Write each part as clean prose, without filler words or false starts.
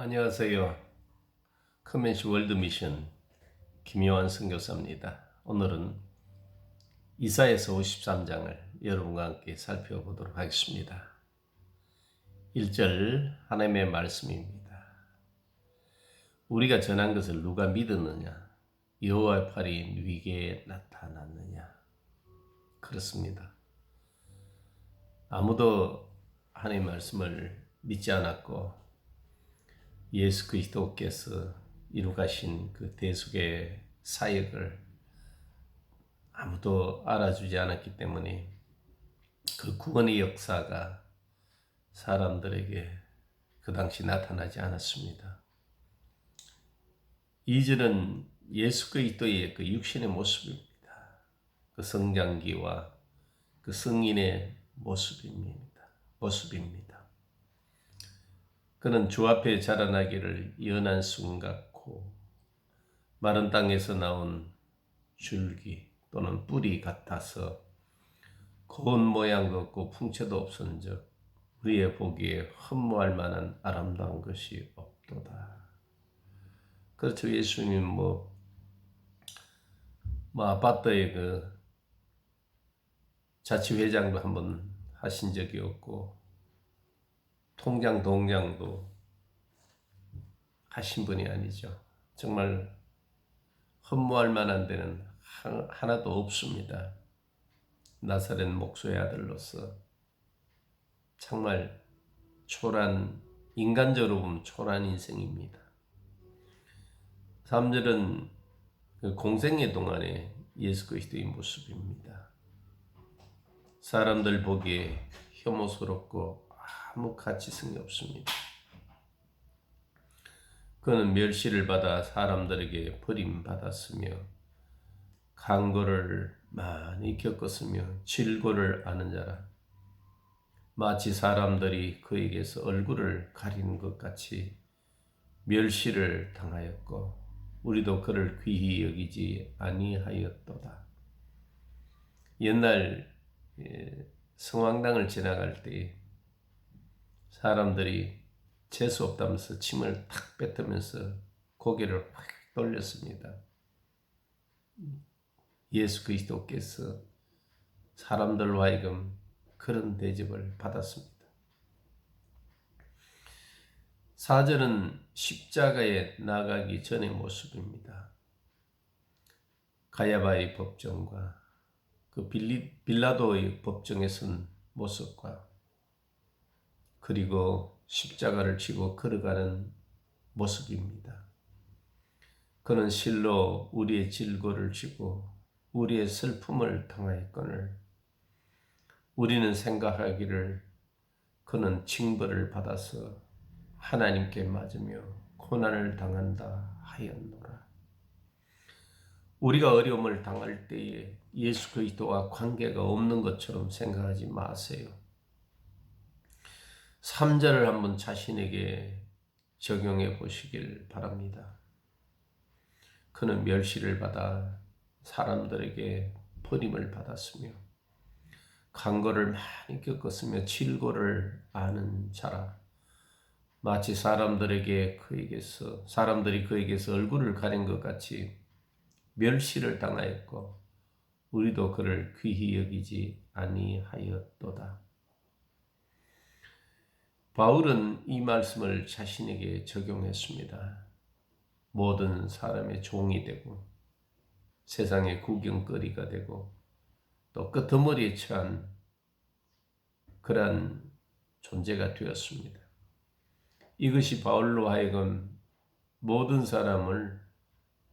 안녕하세요. 커맨시 월드 미션 김요한 선교사입니다. 오늘은 이사야서 53장을 여러분과 함께 살펴보도록 하겠습니다. 1절 하나님의 말씀입니다. 우리가 전한 것을 누가 믿었느냐? 여호와의 팔이 누구에게 나타났느냐? 그렇습니다. 아무도 하나님의 말씀을 믿지 않았고 예수 그리스도께서 이루가신 그 대속의 사역을 아무도 알아주지 않았기 때문에 그 구원의 역사가 사람들에게 그 당시 나타나지 않았습니다. 2절은 예수 그리스도의 그 육신의 모습입니다. 그 성장기와 그 성인의 모습입니다. 그는 주 앞에 자라나기를 연한 순 같고 마른 땅에서 나온 줄기 또는 뿌리 같아서 고운 모양도 없고 풍채도 없은즉 우리의 보기에 흠모할 만한 아름다운 것이 없도다. 그렇죠. 예수님 아파트의 그 자치회장도 한번 하신 적이 없고 통장 동장도 하신 분이 아니죠. 정말 흠모할 만한 데는 하나도 없습니다. 나사렛 목수의 아들로서 정말 인간적으로 보면 초라한 인생입니다. 3절은 그 공생애 동안의 예수 그리스도의 모습입니다. 사람들 보기에 혐오스럽고 아무 가치성이 없습니다. 그는 멸시를 받아 사람들에게 버림받았으며 간고를 많이 겪었으며 질고를 아는 자라. 마치 사람들이 그에게서 얼굴을 가리는 것 같이 멸시를 당하였고 우리도 그를 귀히 여기지 아니하였도다. 옛날 성황당을 지나갈 때 사람들이 재수 없다면서 침을 탁 뱉으면서 고개를 확 돌렸습니다. 예수 그리스도께서 사람들로 하여금 그런 대접을 받았습니다. 4절은 십자가에 나가기 전의 모습입니다. 가야바의 법정과 그 빌라도의 법정에 선 모습과 그리고 십자가를 지고 걸어가는 모습입니다. 그는 실로 우리의 질고를 지고 우리의 슬픔을 당하였거늘 우리는 생각하기를 그는 징벌을 받아서 하나님께 맞으며 고난을 당한다 하였노라. 우리가 어려움을 당할 때에 예수 그리스도와 관계가 없는 것처럼 생각하지 마세요. 3절을 한번 자신에게 적용해 보시길 바랍니다. 그는 멸시를 받아 사람들에게 버림을 받았으며 간고를 많이 겪었으며 질고를 아는 자라. 마치 사람들이 그에게서 얼굴을 가린 것 같이 멸시를 당하였고 우리도 그를 귀히 여기지 아니하였도다. 바울은 이 말씀을 자신에게 적용했습니다. 모든 사람의 종이 되고 세상의 구경거리가 되고 또 끄트머리에 처한 그러한 존재가 되었습니다. 이것이 바울로 하여금 모든 사람을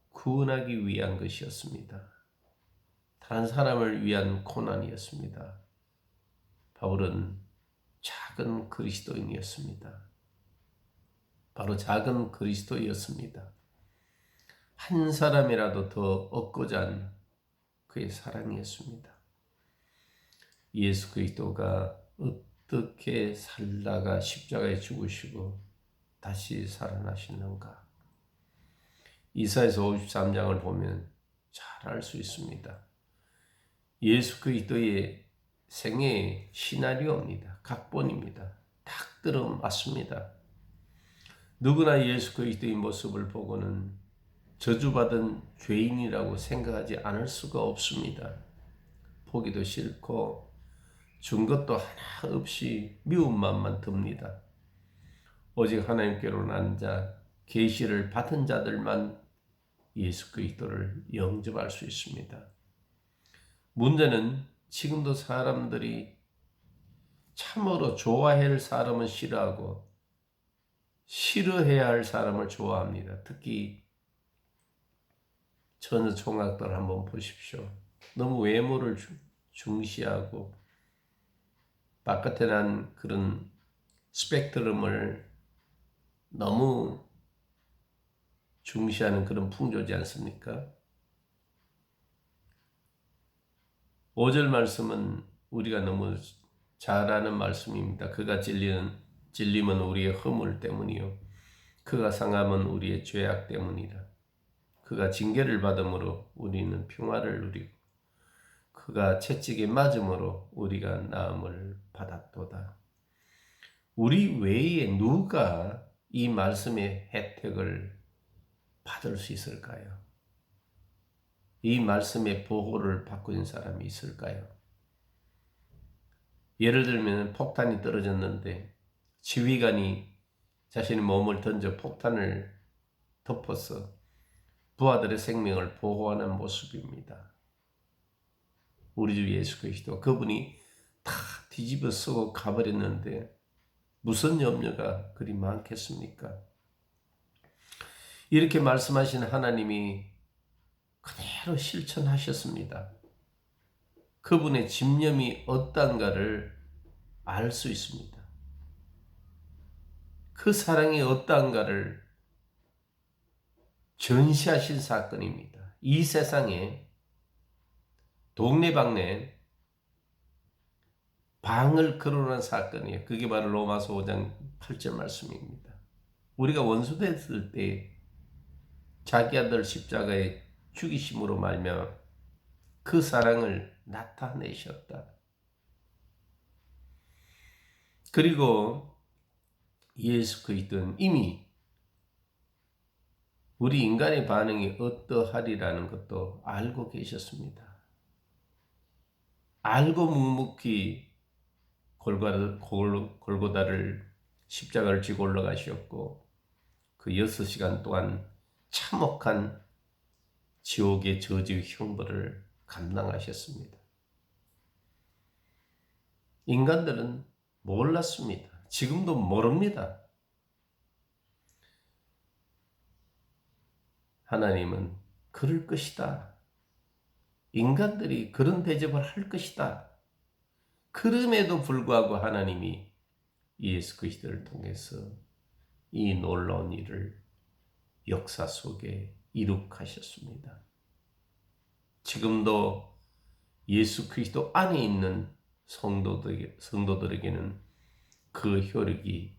구원하기 위한 것이었습니다. 다른 사람을 위한 고난이었습니다. 바울은 작은 그리스도인이었습니다. 바로 작은 그리스도였습니다. 한 사람이라도 더 얻고자 한 그의 사랑이었습니다. 예수 그리스도가 어떻게 살다가 십자가에 죽으시고 다시 살아나시는가? 이사야서 53장을 보면 잘 알 수 있습니다. 예수 그리스도의 생애의 시나리오입니다. 각본입니다. 딱 들어맞습니다. 누구나 예수 그리스도의 모습을 보고는 저주받은 죄인이라고 생각하지 않을 수가 없습니다. 보기도 싫고 준 것도 하나 없이 미운 마음만 듭니다. 오직 하나님께로 난 자, 계시를 받은 자들만 예수 그리스도를 영접할 수 있습니다. 문제는 지금도 사람들이 참으로 좋아해야 할 사람은 싫어하고 싫어해야 할 사람을 좋아합니다. 특히 전혀 총각들 한번 보십시오. 너무 외모를 중시하고 바깥에 난 그런 스펙트럼을 너무 중시하는 그런 풍조지 않습니까? 5절 말씀은 우리가 너무 잘 아는 말씀입니다. 그가 찔림은 우리의 허물 때문이요 그가 상함은 우리의 죄악 때문이라. 그가 징계를 받음으로 우리는 평화를 누리고 그가 채찍에 맞음으로 우리가 나음을 받았도다. 우리 외에 누가 이 말씀의 혜택을 받을 수 있을까요? 이 말씀의 보호를 받고 있는 사람이 있을까요? 예를 들면 폭탄이 떨어졌는데 지휘관이 자신의 몸을 던져 폭탄을 덮어서 부하들의 생명을 보호하는 모습입니다. 우리 주 예수 그리스도 그분이 다 뒤집어 쓰고 가버렸는데 무슨 염려가 그리 많겠습니까? 이렇게 말씀하신 하나님이 그대로 실천하셨습니다. 그분의 집념이 어떠한가를 알 수 있습니다. 그 사랑이 어떠한가를 전시하신 사건입니다. 이 세상에 동네방네 방을 거론한 사건이에요. 그게 바로 로마서 5장 8절 말씀입니다. 우리가 원수됐을 때 자기 아들 십자가에 죽이심으로 말미암아 그 사랑을 나타내셨다. 그리고 예수 그리스도는 이미 우리 인간의 반응이 어떠하리라는 것도 알고 계셨습니다. 알고 묵묵히 골고다를 십자가를 지고 올라가셨고 그 6시간 동안 참혹한 지옥의 저주 형벌을 감당하셨습니다. 인간들은 몰랐습니다. 지금도 모릅니다. 하나님은 그럴 것이다. 인간들이 그런 대접을 할 것이다. 그럼에도 불구하고 하나님이 예수 그리스도를 통해서 이 놀라운 일을 역사 속에 이룩하셨습니다. 지금도 예수 그리스도 안에 있는 성도들에게는 그 효력이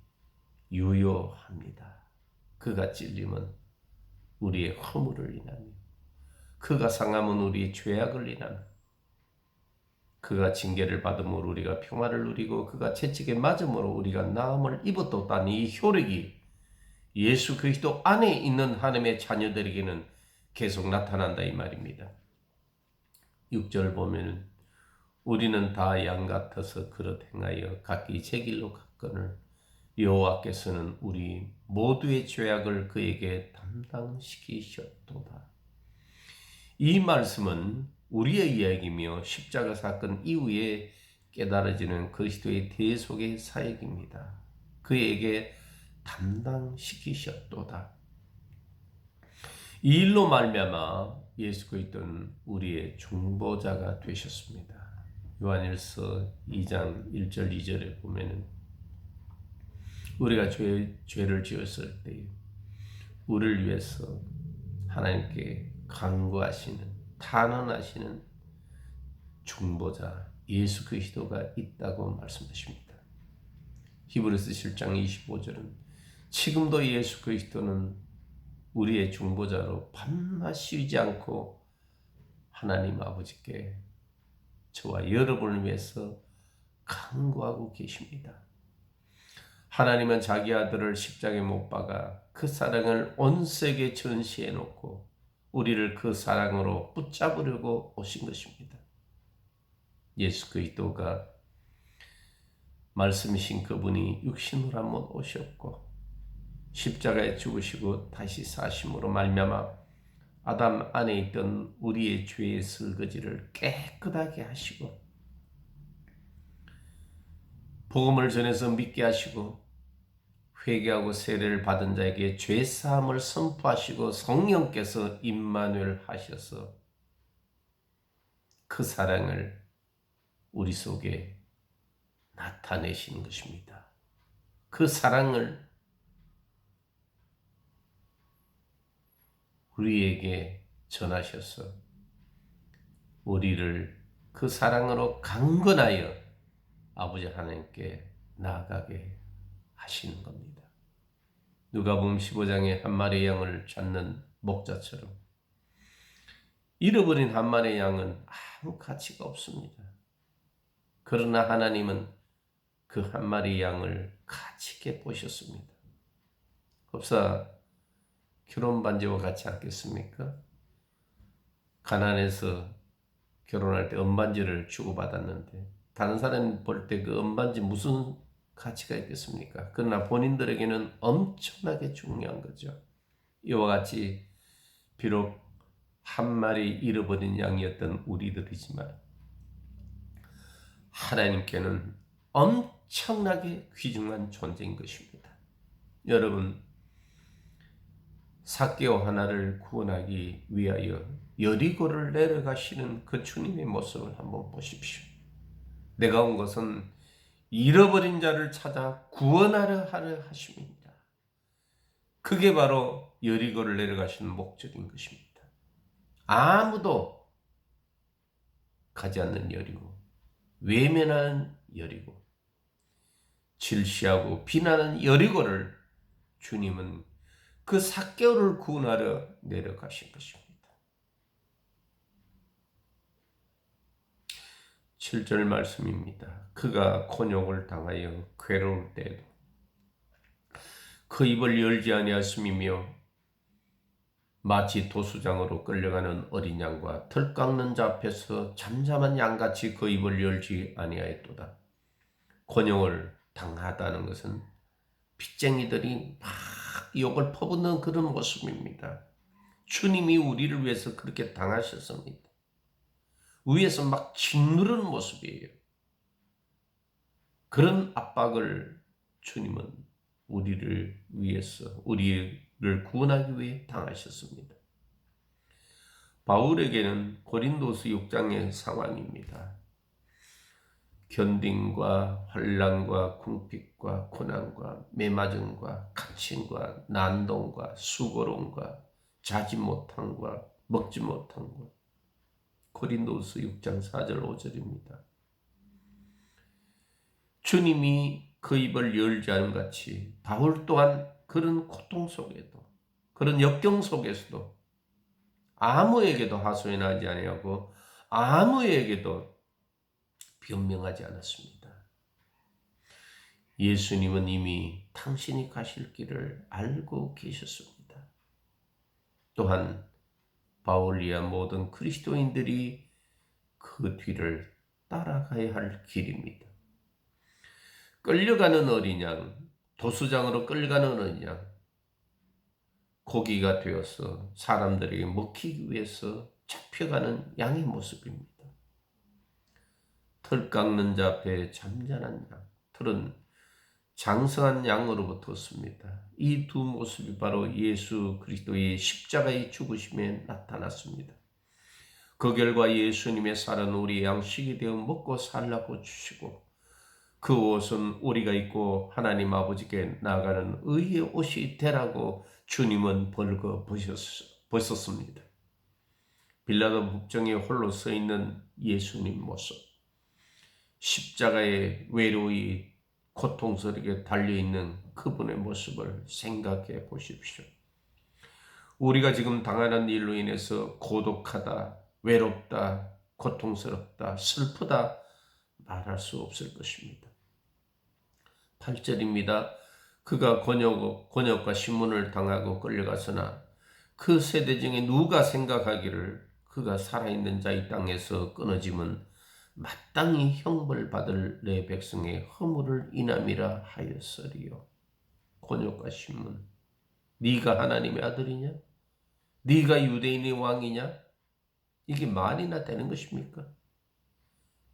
유효합니다. 그가 찔림은 우리의 허물을 인하며 그가 상함은 우리의 죄악을 인하며 그가 징계를 받음으로 우리가 평화를 누리고 그가 채찍에 맞음으로 우리가 나음을 입었다는 이 효력이 예수 그리스도 안에 있는 하나님의 자녀들에게는 계속 나타난다 이 말입니다. 6절 보면 우리는 다 양 같아서 그릇 행하여 각기 제 길로 갔거늘 여호와께서는 우리 모두의 죄악을 그에게 담당시키셨도다. 이 말씀은 우리의 이야기며 십자가 사건 이후에 깨달아지는 그리스도의 대속의 사역입니다. 그에게 담당시키셨도다. 이 일로 말미암아 예수 그리스도는 우리의 중보자가 되셨습니다. 요한일서 2장 1절 2절에 보면은 우리가 죄를 지었을 때 우리를 위해서 하나님께 간구하시는 탄원하시는 중보자 예수 그리스도가 있다고 말씀하십니다. 히브리서 7장 25절은 지금도 예수 그리스도는 우리의 중보자로 밤낮 쉬지 않고 하나님 아버지께 저와 여러분을 위해서 간구하고 계십니다. 하나님은 자기 아들을 십자가에 못 박아 그 사랑을 온 세계에 전시해 놓고 우리를 그 사랑으로 붙잡으려고 오신 것입니다. 예수 그리스도가 말씀이신 그분이 육신으로 한번 오셨고 십자가에 죽으시고 다시 사심으로 말미암아 아담 안에 있던 우리의 죄의 설거지를 깨끗하게 하시고 복음을 전해서 믿게 하시고 회개하고 세례를 받은 자에게 죄 사함을 선포하시고 성령께서 임마누엘 하셔서 그 사랑을 우리 속에 나타내시는 것입니다. 그 사랑을 우리에게 전하셔서 우리를 그 사랑으로 강건하여 아버지 하나님께 나아가게 하시는 겁니다. 누가복음 15장에 한 마리의 양을 찾는 목자처럼 잃어버린 한 마리의 양은 아무 가치가 없습니다. 그러나 하나님은 그 한 마리의 양을 가치 있게 보셨습니다. 법사 결혼 반지와 같지 않겠습니까? 가난해서 결혼할 때 은반지를 주고받았는데 다른 사람이 볼 때 그 은반지 무슨 가치가 있겠습니까? 그러나 본인들에게는 엄청나게 중요한 거죠. 이와 같이 비록 한 마리 잃어버린 양이었던 우리들이지만 하나님께는 엄청나게 귀중한 존재인 것입니다. 여러분, 삭개오 하나를 구원하기 위하여 여리고를 내려가시는 그 주님의 모습을 한번 보십시오. 내가 온 것은 잃어버린 자를 찾아 구원하려 하려 하심입니다. 그게 바로 여리고를 내려가시는 목적인 것입니다. 아무도 가지 않는 여리고, 외면하는 여리고, 질시하고 비난하는 여리고를 주님은 그 삭개오를 구원하려 내려가신 것입니다. 7절 말씀입니다. 그가 곤욕을 당하여 괴로울 때에도 그 입을 열지 아니하심이며 마치 도수장으로 끌려가는 어린 양과 털 깎는 자 앞에서 잠잠한 양같이 그 입을 열지 아니하였도다. 곤욕을 당하다는 것은 빚쟁이들이 막 욕을 퍼붓는 그런 모습입니다. 주님이 우리를 위해서 그렇게 당하셨습니다. 위에서 막 짓누르는 모습이에요. 그런 압박을 주님은 우리를 위해서, 우리를 구원하기 위해 당하셨습니다. 바울에게는 고린도서 6장의 상황입니다. 견딘과 환난과 궁핍과 고난과 매맞음과 갇힘과 난동과 수고로움과 자지 못함과 먹지 못함과 고린도서 6장 4절 5절입니다. 주님이 그 입을 열지 않은 같이 바울 또한 그런 고통 속에도 그런 역경 속에서도 아무에게도 하소연하지 아니하고 아무에게도 변명하지 않았습니다. 예수님은 이미 당신이 가실 길을 알고 계셨습니다. 또한 바울이야 모든 그리스도인들이 그 뒤를 따라가야 할 길입니다. 끌려가는 어린 양, 도수장으로 끌려가는 어린 양, 고기가 되어서 사람들에게 먹히기 위해서 잡혀가는 양의 모습입니다. 털 깎는 자 앞에 잠잠한 양, 털은 장성한 양으로부터 얻습니다. 이 두 모습이 바로 예수 그리스도의 십자가의 죽으심에 나타났습니다. 그 결과 예수님의 살은 우리 양식이 되어 먹고 살라고 주시고 그 옷은 우리가 입고 하나님 아버지께 나아가는 의의 옷이 되라고 주님은 벌거 보셨습니다. 빌라도 법정에 홀로 서 있는 예수님 모습, 십자가에 외로이 고통스럽게 달려있는 그분의 모습을 생각해 보십시오. 우리가 지금 당하는 일로 인해서 고독하다, 외롭다, 고통스럽다, 슬프다 말할 수 없을 것입니다. 8절입니다. 그가 곤욕과 신문을 당하고 끌려갔으나 그 세대 중에 누가 생각하기를 그가 살아있는 자 이 땅에서 끊어짐은 마땅히 형벌받을 내 백성의 허물을 인함이라 하였으리요. 곤욕과 신문. 네가 하나님의 아들이냐? 네가 유대인의 왕이냐? 이게 말이나 되는 것입니까?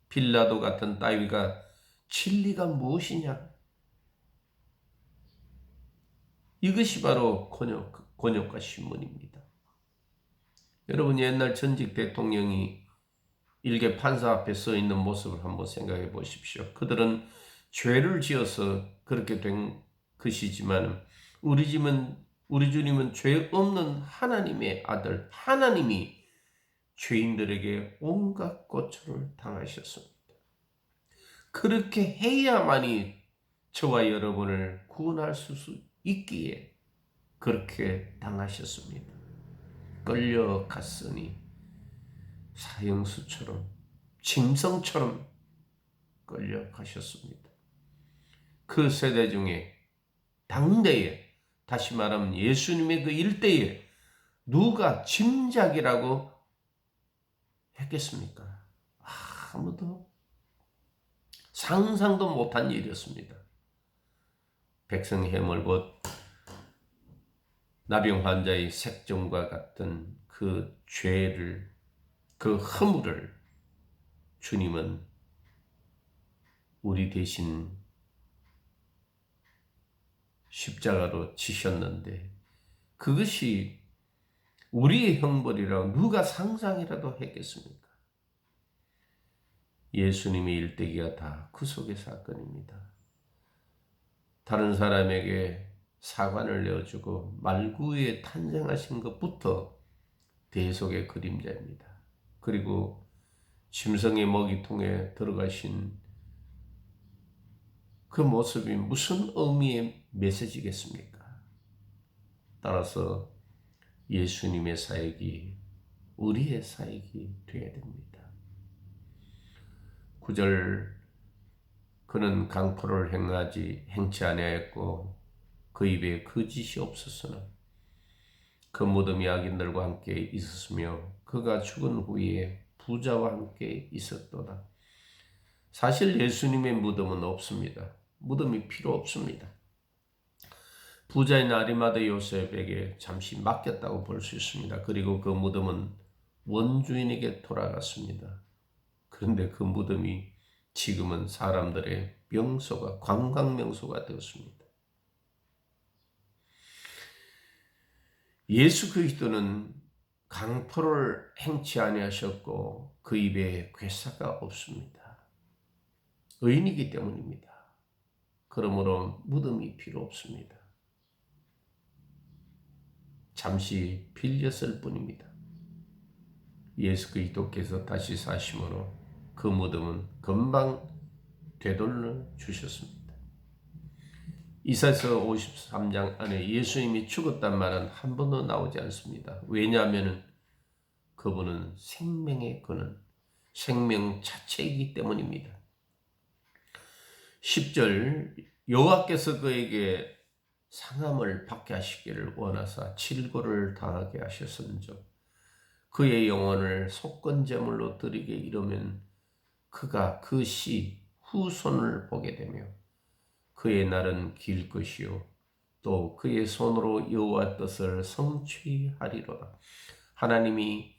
빌라도 같은 따위가 진리가 무엇이냐? 이것이 바로 곤욕과 신문입니다. 여러분, 옛날 전직 대통령이 일개 판사 앞에 서 있는 모습을 한번 생각해 보십시오. 그들은 죄를 지어서 그렇게 된 것이지만 우리 주님은 죄 없는 하나님의 아들, 하나님이 죄인들에게 온갖 고초를 당하셨습니다. 그렇게 해야만이 저와 여러분을 구원할 수 있기에 그렇게 당하셨습니다. 끌려갔으니 사형수처럼 짐승처럼 끌려가셨습니다. 그 세대 중에 당대에, 다시 말하면 예수님의 그 일대에 누가 짐작이라고 했겠습니까? 아무도 상상도 못한 일이었습니다. 백성 해물 곧 나병 환자의 색종과 같은 그 죄를, 그 허물을 주님은 우리 대신 십자가로 지셨는데 그것이 우리의 형벌이라고 누가 상상이라도 했겠습니까? 예수님의 일대기가 다 그 속의 사건입니다. 다른 사람에게 사관을 내어주고 말구에 탄생하신 것부터 대속의 그림자입니다. 그리고 짐승의 먹이통에 들어가신 그 모습이 무슨 의미의 메시지겠습니까? 따라서 예수님의 사역이 우리의 사역이 되어야 됩니다. 9절 그는 강포를 행치 아니하였고 그 입에 거짓이 없었으나 그 무덤이 악인들과 함께 있었으며 그가 죽은 후에 부자와 함께 있었도다. 사실 예수님의 무덤은 없습니다. 무덤이 필요 없습니다. 부자인 아리마대 요셉에게 잠시 맡겼다고 볼 수 있습니다. 그리고 그 무덤은 원주인에게 돌아갔습니다. 그런데 그 무덤이 지금은 사람들의 명소가, 관광 명소가 되었습니다. 예수 그리스도는 강포를 행치 아니하셨고 그 입에 괴사가 없습니다. 의인이기 때문입니다. 그러므로 무덤이 필요 없습니다. 잠시 빌렸을 뿐입니다. 예수 그리스도께서 다시 사심으로 그 무덤은 금방 되돌려 주셨습니다. 이사야서 53장 안에 예수님이 죽었단 말은 한 번도 나오지 않습니다. 왜냐하면 그분은 생명의 근원, 생명 자체이기 때문입니다. 10절 여호와께서 그에게 상함을 받게 하시기를 원하사 질고를 당하게 하셨은즉 그의 영혼을 속건제물로 드리게 이르면 그가 그 시 후손을 보게 되며 그의 날은 길 것이요 또 그의 손으로 여호와 뜻을 성취하리로다. 하나님이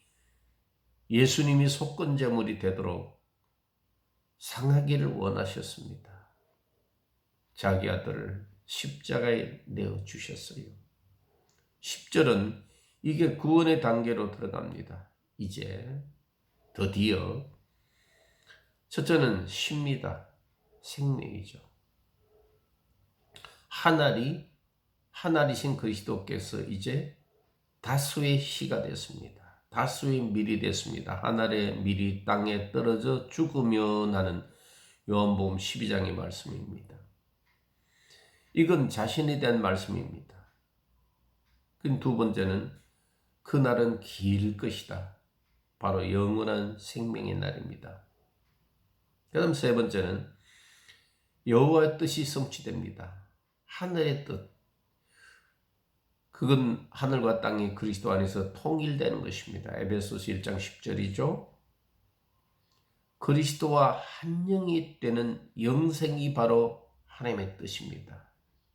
예수님이 속건제물이 되도록 상하기를 원하셨습니다. 자기 아들을 십자가에 내어주셨어요. 10절은 이게 구원의 단계로 들어갑니다. 이제 드디어 첫째는 십니다. 생명이죠. 하나리신 그리스도께서 이제 다수의 씨가 됐습니다. 다수의 밀이 됐습니다. 하늘의 밀이 땅에 떨어져 죽으면 하는 요한복음 12장의 말씀입니다. 이건 자신에 대한 말씀입니다. 두 번째는 그날은 길 것이다. 바로 영원한 생명의 날입니다. 그 다음 세 번째는 여호와의 뜻이 성취됩니다. 하늘의 뜻. 그건 하늘과 땅이 그리스도 안에서 통일되는 것입니다. 에베소서 1장 10절이죠. 그리스도와 한 영이 되는 영생이 바로 하나님의 뜻입니다.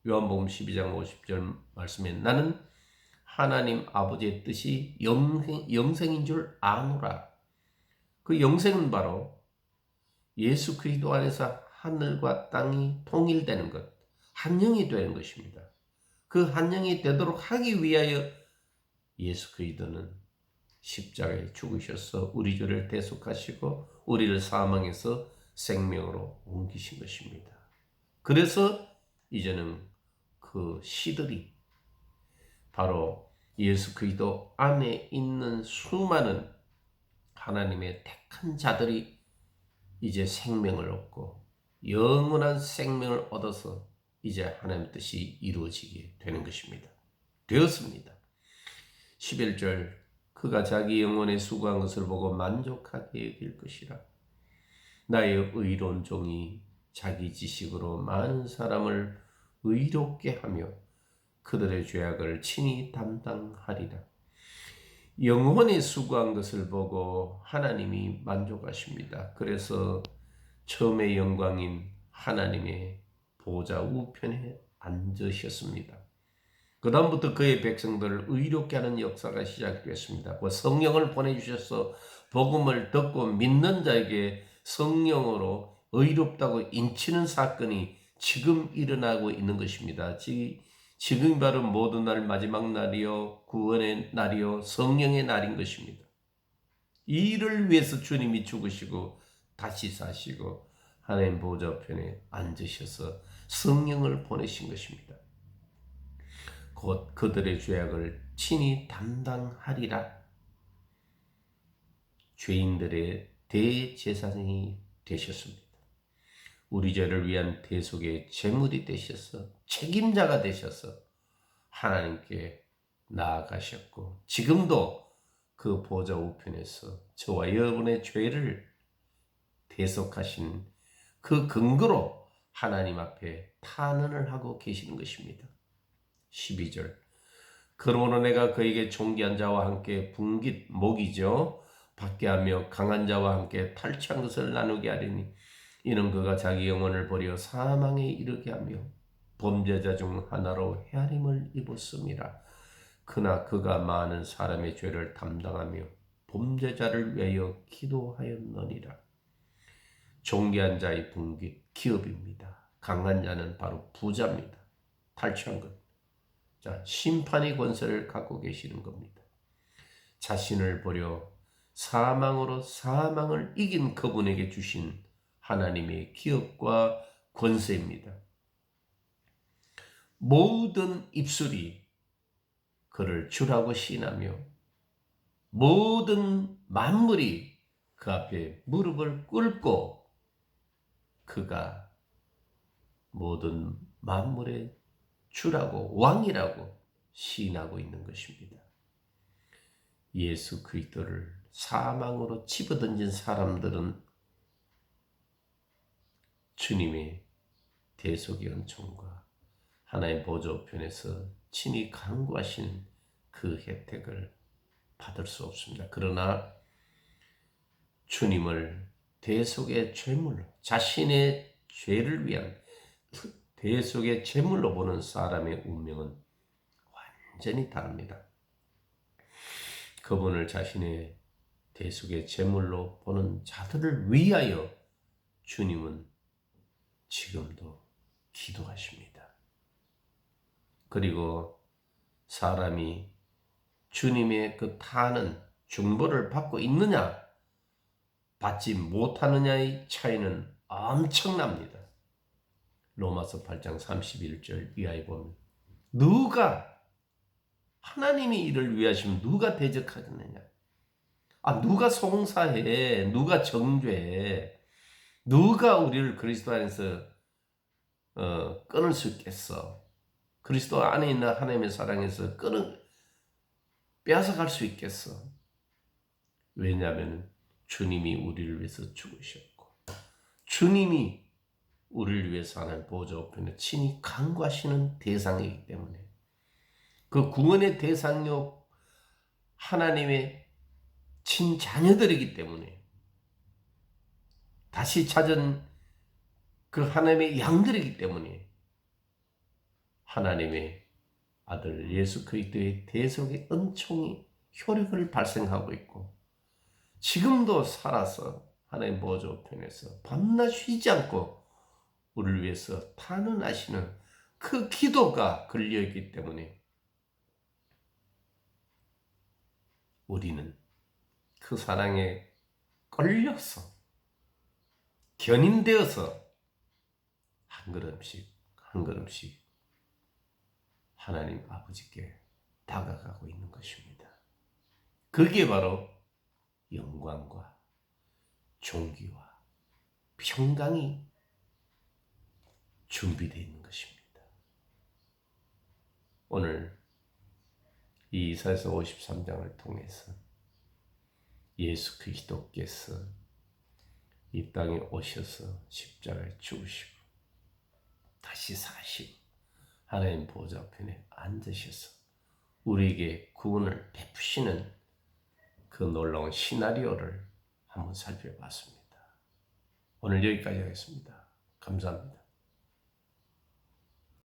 요한복음 12장 50절 말씀에 나는 하나님 아버지의 뜻이 영생인 줄 아노라. 그 영생은 바로 예수 그리스도 안에서 하늘과 땅이 통일되는 것, 한 영이 되는 것입니다. 그 한 영이 되도록 하기 위하여 예수 그리스도는 십자가에 죽으셔서 우리 죄를 대속하시고 우리를 사망에서 생명으로 옮기신 것입니다. 그래서 이제는 그 시들이 바로 예수 그리스도 안에 있는 수많은 하나님의 택한 자들이 이제 생명을 얻고 영원한 생명을 얻어서 이제 하나님의 뜻이 이루어지게 되는 것입니다. 되었습니다. 11절 그가 자기 영혼에 수고한 것을 보고 만족하게 여길 것이라. 나의 의로운 종이 자기 지식으로 많은 사람을 의롭게 하며 그들의 죄악을 친히 담당하리라. 영혼에 수고한 것을 보고 하나님이 만족하십니다. 그래서 처음의 영광인 하나님의 보좌 우편에 앉으셨습니다. 그 다음부터 그의 백성들을 의롭게 하는 역사가 시작됐습니다. 그 성령을 보내주셔서 복음을 듣고 믿는 자에게 성령으로 의롭다고 인치는 사건이 지금 일어나고 있는 것입니다. 지금 바로 모든 날 마지막 날이요 구원의 날이요 성령의 날인 것입니다. 이 일을 위해서 주님이 죽으시고 다시 사시고 하나님 보좌편에 앉으셔서 성령을 보내신 것입니다. 곧 그들의 죄악을 친히 담당하리라. 죄인들의 대제사장이 되셨습니다. 우리 죄를 위한 대속의 제물이 되셔서 책임자가 되셔서 하나님께 나아가셨고 지금도 그 보좌 우편에서 저와 여러분의 죄를 대속하신 그 근거로 하나님 앞에 탄원을 하고 계시는 것입니다. 12절 그러므로 내가 그에게 존귀한 자와 함께 분깃 목이죠 받게 하며 강한 자와 함께 탈취한 것을 나누게 하리니 이는 그가 자기 영혼을 버려 사망에 이르게 하며 범죄자 중 하나로 헤아림을 입었음이라. 그나 그가 많은 사람의 죄를 담당하며 범죄자를 위하여 기도하였느니라. 존귀한 자의 분깃 기업입니다. 강한 자는 바로 부자입니다. 탈취한 것. 자, 심판의 권세를 갖고 계시는 겁니다. 자신을 버려 사망으로 사망을 이긴 그분에게 주신 하나님의 기업과 권세입니다. 모든 입술이 그를 주라고 시인하며 모든 만물이 그 앞에 무릎을 꿇고 그가 모든 만물의 주라고 왕이라고 시인하고 있는 것입니다. 예수 그리스도를 사망으로 집어던진 사람들은 주님의 대속의 은총과 하나님 보좌 우편에서 친히 간구하신 그 혜택을 받을 수 없습니다. 그러나 주님을 대속의 제물로 자신의 죄를 위한 대속의 제물로 보는 사람의 운명은 완전히 다릅니다. 그분을 자신의 대속의 제물로 보는 자들을 위하여 주님은 지금도 기도하십니다. 그리고 사람이 주님의 그 타는 중보를 받고 있느냐 받지 못하느냐의 차이는 엄청납니다. 로마서 8장 31절 이하에 보면 누가 하나님이 이를 위하시면 누가 대적하겠느냐. 누가 송사해, 누가 정죄해, 누가 우리를 그리스도 안에서 끊을 수 있겠어. 그리스도 안에 있는 하나님의 사랑에서 빼앗아갈 수 있겠어. 왜냐하면 주님이 우리를 위해서 죽으셨고 주님이 우리를 위해서 하나님 보좌 우편에 친히 간구하시는 대상이기 때문에 그 구원의 대상요 하나님의 친자녀들이기 때문에 다시 찾은 그 하나님의 양들이기 때문에 하나님의 아들 예수 그리스도의 대속의 은총이 효력을 발생하고 있고 지금도 살아서 하나님 보좌 우편에서 밤낮 쉬지 않고 우리를 위해서 탄원하시는 그 기도가 걸려있기 때문에 우리는 그 사랑에 끌려서 견인되어서 한 걸음씩 한 걸음씩 하나님 아버지께 다가가고 있는 것입니다. 그게 바로 영광과 존귀와 평강이 준비되어 있는 것입니다. 오늘 이 이사야서 53장을 통해서 예수 그리스도께서 이 땅에 오셔서 십자가에 죽으시고 다시 사시고 하나님 보좌 편에 앉으셔서 우리에게 구원을 베푸시는 그 놀라운 시나리오를 한번 살펴봤습니다. 오늘 여기까지 하겠습니다. 감사합니다.